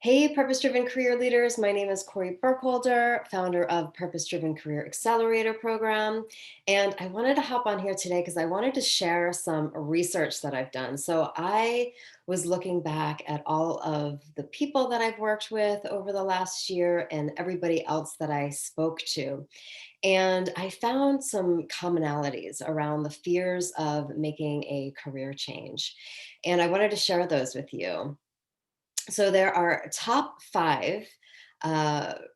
Hey, purpose driven career leaders. My name is Kori Burkholder, founder of Purpose Driven Career Accelerator program. And I wanted to hop on here today because I wanted to share some research that I've done. So I was looking back at all of the people that I've worked with over the last year and everybody else that I spoke to. And I found some commonalities around the fears of making a career change. And I wanted to share those with you. So there are top five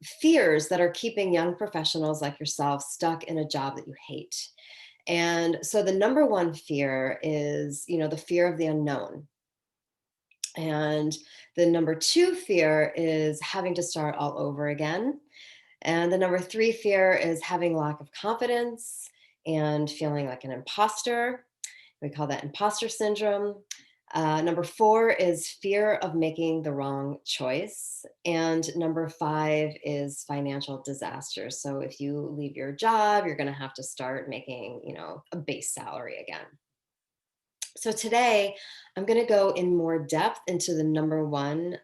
fears that are keeping young professionals like yourself stuck in a job that you hate. And so the number one fear is, the fear of the unknown. And the number two fear is having to start all over again. And the number three fear is having lack of confidence and feeling like an imposter. We call that imposter syndrome. Number four is fear of making the wrong choice. And number five is financial disaster. So if you leave your job, you're going to have to start making, a base salary again. So today, I'm going to go in more depth into the number one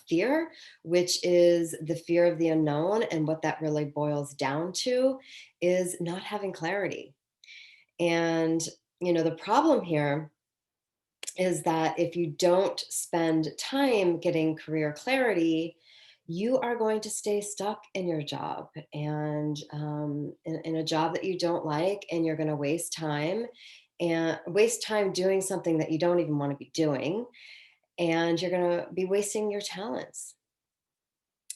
fear, which is the fear of the unknown. And what that really boils down to is not having clarity. And, the problem here is that if you don't spend time getting career clarity, you are going to stay stuck in your job and in a job that you don't like, and you're going to waste time doing something that you don't even want to be doing, and you're going to be wasting your talents.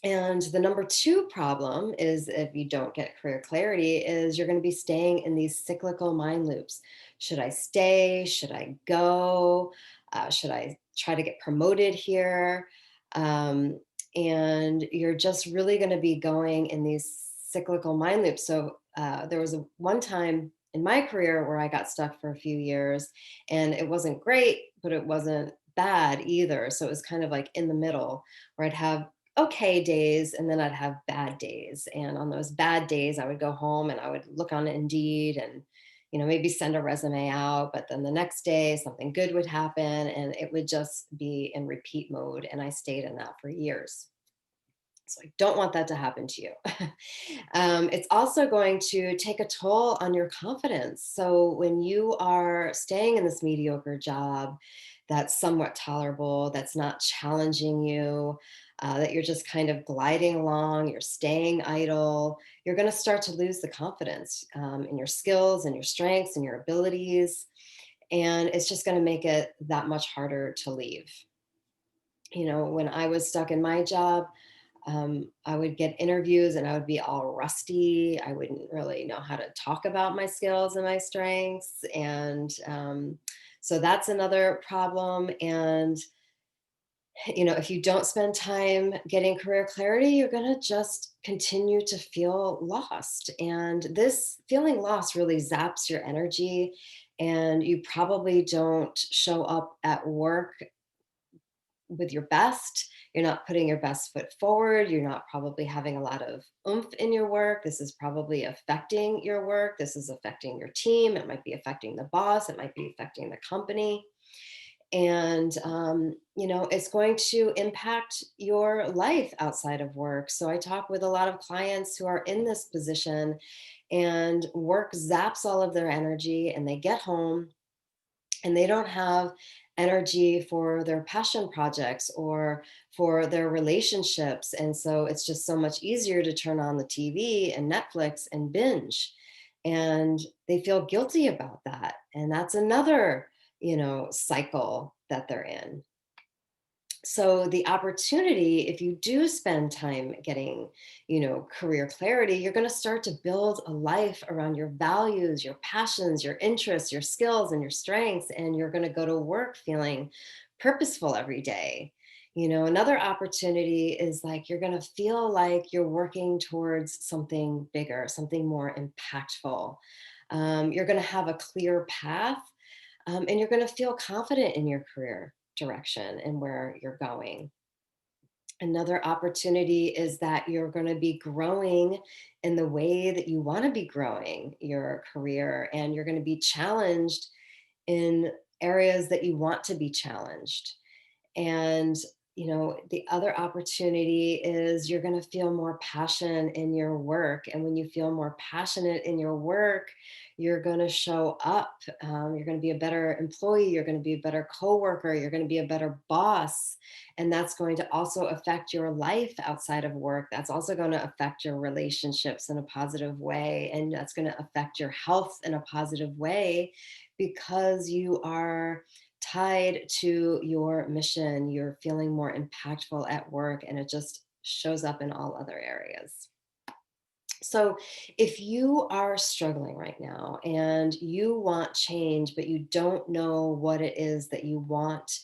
And the number two problem is, if you don't get career clarity, is you're going to be staying in these cyclical mind loops. Should I stay? Should I go? Should I try to get promoted here? Um, and you're just really going to be going in these cyclical mind loops. So there was one time in my career where I got stuck for a few years, and it wasn't great, but it wasn't bad either. So it was kind of like in the middle, where I'd have okay days and then I'd have bad days. And on those bad days, I would go home and I would look on Indeed and, maybe send a resume out. But then the next day, something good would happen and it would just be in repeat mode. And I stayed in that for years. So I don't want that to happen to you. It's also going to take a toll on your confidence. So when you are staying in this mediocre job that's somewhat tolerable, that's not challenging you, that you're just kind of gliding along, you're staying idle, you're going to start to lose the confidence in your skills and your strengths and your abilities. And it's just going to make it that much harder to leave. When I was stuck in my job, I would get interviews and I would be all rusty. I wouldn't really know how to talk about my skills and my strengths. And so that's another problem. And, if you don't spend time getting career clarity, you're going to just continue to feel lost. And this feeling lost really zaps your energy. And you probably don't show up at work with your best. You're not putting your best foot forward. You're not probably having a lot of oomph in your work. This is probably affecting your work. This is affecting your team. It might be affecting the boss. It might be affecting the company. And, it's going to impact your life outside of work. So I talk with a lot of clients who are in this position, and work zaps all of their energy, and they get home and they don't have energy for their passion projects or for their relationships. And so it's just so much easier to turn on the TV and Netflix and binge. And they feel guilty about that. And that's another, cycle that they're in. So the opportunity, if you do spend time getting, career clarity, you're going to start to build a life around your values, your passions, your interests, your skills, and your strengths. And you're going to go to work feeling purposeful every day. Another opportunity is like you're going to feel like you're working towards something bigger, something more impactful. You're going to have a clear path, and you're going to feel confident in your career direction and where you're going. Another opportunity is that you're going to be growing in the way that you want to be growing your career, and you're going to be challenged in areas that you want to be challenged. And the other opportunity is you're going to feel more passion in your work. And when you feel more passionate in your work, you're going to show up. You're going to be a better employee. You're going to be a better coworker. You're going to be a better boss. And that's going to also affect your life outside of work. That's also going to affect your relationships in a positive way. And that's going to affect your health in a positive way because you are tied to your mission. You're feeling more impactful at work, and it just shows up in all other areas. So, if you are struggling right now and you want change, but you don't know what it is that you want,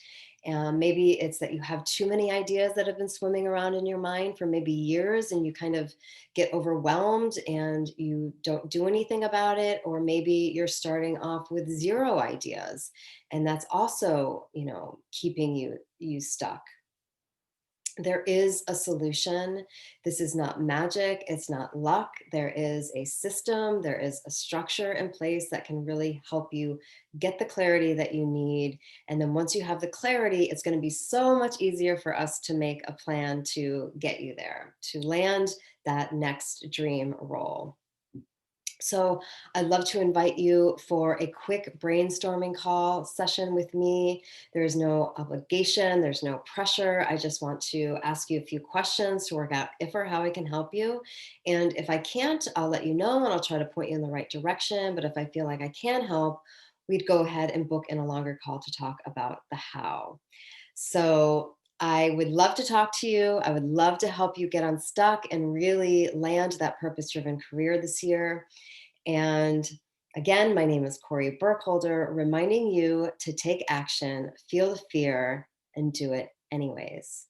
maybe it's that you have too many ideas that have been swimming around in your mind for maybe years and you kind of get overwhelmed and you don't do anything about it. Or maybe you're starting off with zero ideas and that's also, keeping you stuck. There is a solution. This is not magic. It's not luck. There is a system, there is a structure in place that can really help you get the clarity that you need. And then once you have the clarity, it's going to be so much easier for us to make a plan to get you there, to land that next dream role. So I'd love to invite you for a quick brainstorming call session with me. There's no obligation, there's no pressure. I just want to ask you a few questions to work out if or how I can help you. And if I can't, I'll let you know and I'll try to point you in the right direction. But if I feel like I can help, we'd go ahead and book in a longer call to talk about the how. So I would love to talk to you. I would love to help you get unstuck and really land that purpose driven career this year. And again, my name is Kori Burkholder, reminding you to take action, feel the fear, and do it anyways.